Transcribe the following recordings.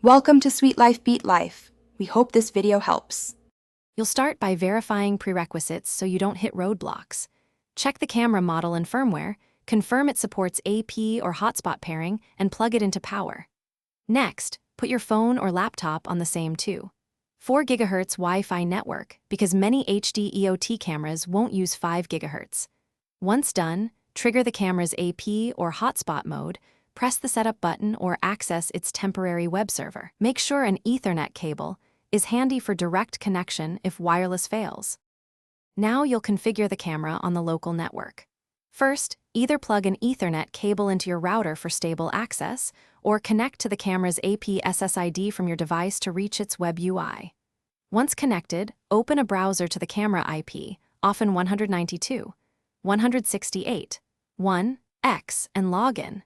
Welcome to Sweet Life Beat Life. We hope this video helps. You'll start by verifying prerequisites so you don't hit roadblocks. Check the camera model and firmware, confirm it supports AP or hotspot pairing, and plug it into power. Next, put your phone or laptop on the same 4 GHz Wi-Fi network because many HD EOT cameras won't use 5 GHz. Once done, trigger the camera's AP or hotspot mode, press the setup button or access its temporary web server. Make sure an Ethernet cable is handy for direct connection if wireless fails. Now you'll configure the camera on the local network. First, either plug an Ethernet cable into your router for stable access, or connect to the camera's AP SSID from your device to reach its web UI. Once connected, open a browser to the camera IP, often 192.168.1x, and log in.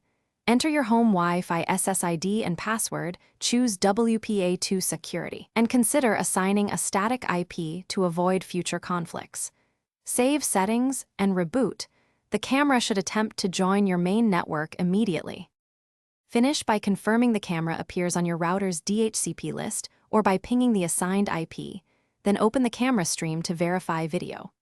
Enter your home Wi-Fi SSID and password, choose WPA2 security, and consider assigning a static IP to avoid future conflicts. Save settings and reboot. The camera should attempt to join your main network immediately. Finish by confirming the camera appears on your router's DHCP list or by pinging the assigned IP, then open the camera stream to verify video.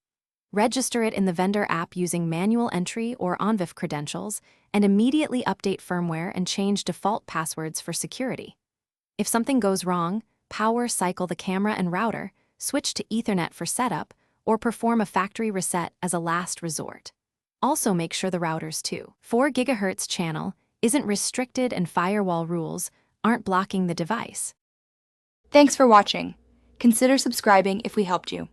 Register it in the vendor app using manual entry or ONVIF credentials, and immediately update firmware and change default passwords for security. If something goes wrong, power cycle the camera and router, switch to Ethernet for setup, or perform a factory reset as a last resort. Also make sure the router's 4 GHz channel isn't restricted and firewall rules aren't blocking the device. Thanks for watching. Consider subscribing if we helped you.